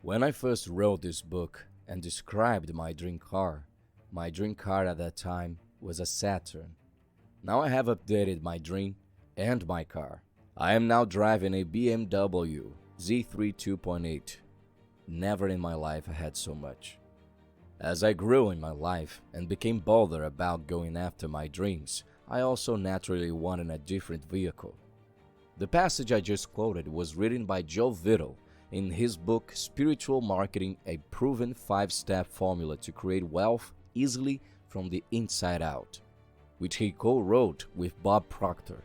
When I first wrote this book and described my dream car at that time was a Saturn. Now I have updated my dream and my car. I am now driving a BMW Z3 2.8. Never in my life I had so much. As I grew in my life and became bolder about going after my dreams, I also naturally wanted a different vehicle. The passage I just quoted was written by Joe Vitale in his book Spiritual Marketing, a proven 5-step formula to create wealth easily from the inside out, which he co-wrote with Bob Proctor.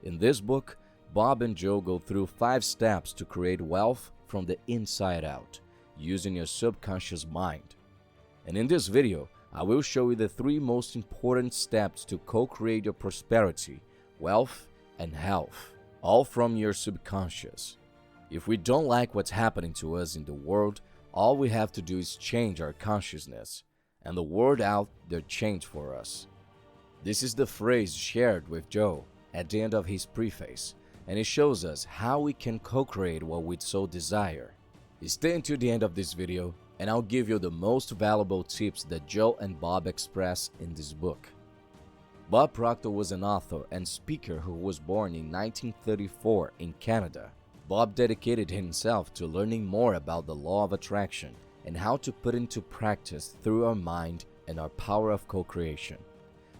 In this book, Bob and Joe go through 5 steps to create wealth from the inside out, using your subconscious mind. And in this video, I will show you the 3 most important steps to co-create your prosperity, wealth, and health, all from your subconscious. If we don't like what's happening to us in the world, all we have to do is change our consciousness, and the world out there change for us. This is the phrase shared with Joe at the end of his preface, and it shows us how we can co-create what we so desire. Stay until the end of this video, and I'll give you the most valuable tips that Joe and Bob express in this book. Bob Proctor was an author and speaker who was born in 1934 in Canada. Bob dedicated himself to learning more about the law of attraction and how to put into practice through our mind and our power of co-creation.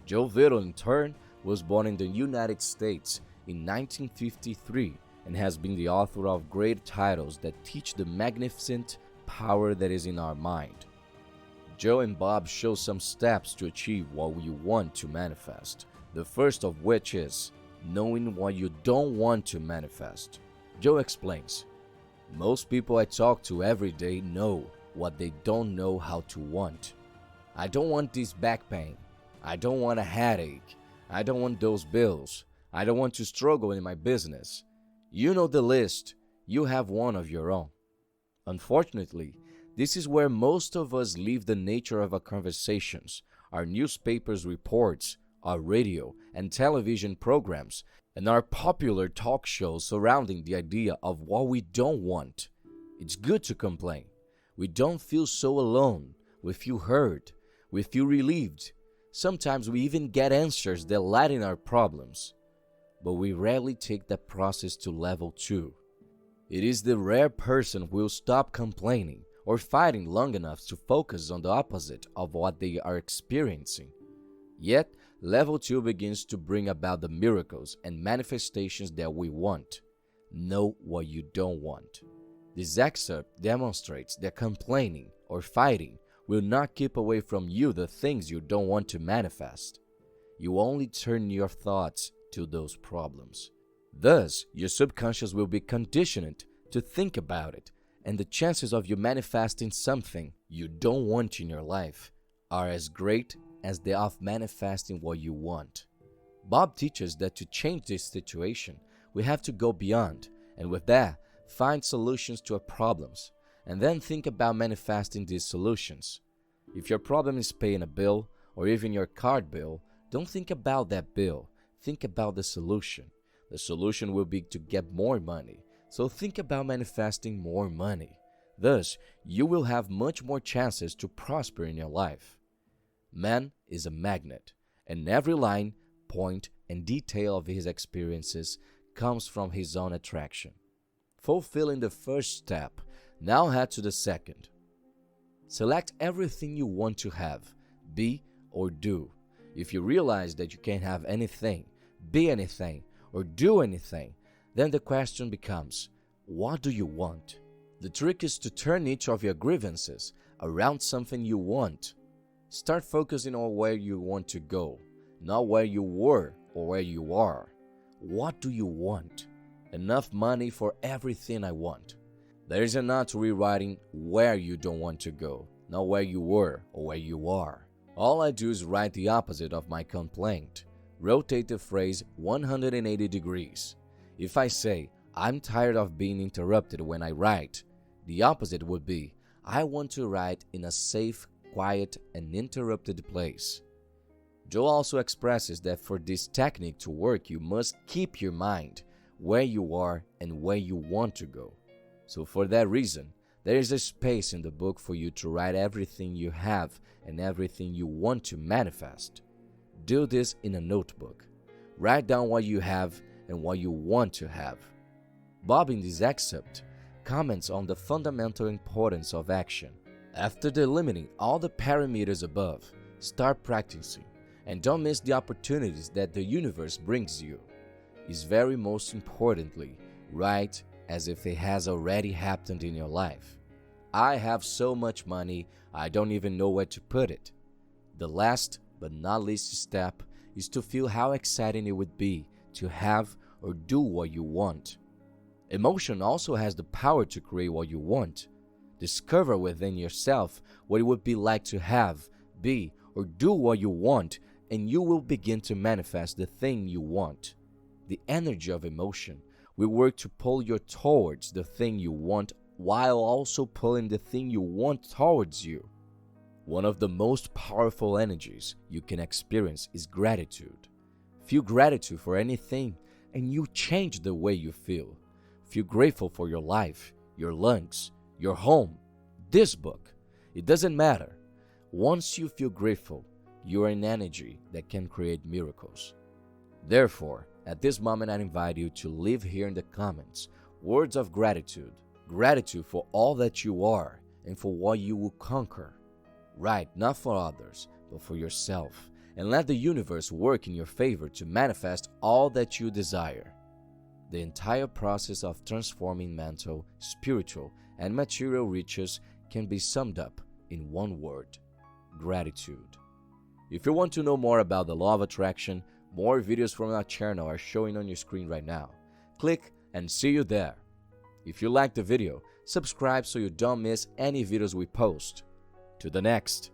Joe Vitale, in turn, was born in the United States in 1953 and has been the author of great titles that teach the magnificent power that is in our mind. Joe and Bob show some steps to achieve what you want to manifest, the first of which is knowing what you don't want to manifest. Joe explains, "Most people I talk to every day know what they don't know how to want. I don't want this back pain. I don't want a headache. I don't want those bills. I don't want to struggle in my business. You know the list. You have one of your own." Unfortunately, this is where most of us leave the nature of our conversations, our newspapers reports, our radio and television programs, and our popular talk shows surrounding the idea of what we don't want. It's good to complain. We don't feel so alone. We feel heard. We feel relieved. Sometimes we even get answers that lighten our problems. But we rarely take that process to level 2. It is the rare person who will stop complaining or fighting long enough to focus on the opposite of what they are experiencing. Yet, level 2 begins to bring about the miracles and manifestations that we want. Know what you don't want. This excerpt demonstrates that complaining or fighting will not keep away from you the things you don't want to manifest. You only turn your thoughts to those problems. Thus, your subconscious will be conditioned to think about it, and the chances of you manifesting something you don't want in your life are as great as they of manifesting what you want. Bob teaches that to change this situation, we have to go beyond, and with that, find solutions to our problems, and then think about manifesting these solutions. If your problem is paying a bill, or even your card bill, don't think about that bill. Think about the solution. The solution will be to get more money, so think about manifesting more money. Thus, you will have much more chances to prosper in your life. Man is a magnet, and every line, point, and detail of his experiences comes from his own attraction. Fulfilling the first step, now head to the second. Select everything you want to have, be, or do. If you realize that you can't have anything, be anything, or do anything, then the question becomes, what do you want? The trick is to turn each of your grievances around something you want. Start focusing on where you want to go, not where you were or where you are. What do you want? Enough money for everything I want. There is an art to rewriting where you don't want to go, not where you were or where you are. All I do is write the opposite of my complaint. Rotate the phrase 180 degrees. If I say, I'm tired of being interrupted when I write, the opposite would be, I want to write in a safe, quiet, and uninterrupted place. Joe also expresses that for this technique to work, you must keep your mind where you are and where you want to go. So for that reason, There is a space in the book for you to write everything you have and everything you want to manifest. Do this in a notebook. Write down what you have and what you want to have. Bob, in this excerpt, comments on the fundamental importance of action. After delimiting all the parameters above, start practicing and don't miss the opportunities that the universe brings you. Is very most importantly, write as if it has already happened in your life. I have so much money, I don't even know where to put it. The last but not least step is to feel how exciting it would be to have or do what you want. Emotion also has the power to create what you want. Discover within yourself what it would be like to have, be, or do what you want, and you will begin to manifest the thing you want. The energy of emotion will work to pull you towards the thing you want while also pulling the thing you want towards you. One of the most powerful energies you can experience is gratitude. Feel gratitude for anything and you change the way you feel. Feel grateful for your life, your lungs, your home, this book. It doesn't matter. Once you feel grateful, you are an energy that can create miracles. Therefore, at this moment, I invite you to leave here in the comments words of gratitude. Gratitude for all that you are and for what you will conquer. Write not for others, but for yourself, and let the universe work in your favor to manifest all that you desire. The entire process of transforming mental, spiritual, and material riches can be summed up in one word: gratitude. If you want to know more about the law of attraction, more videos from our channel are showing on your screen right now. Click and see you there. If you liked the video, subscribe so you don't miss any videos we post. To the next.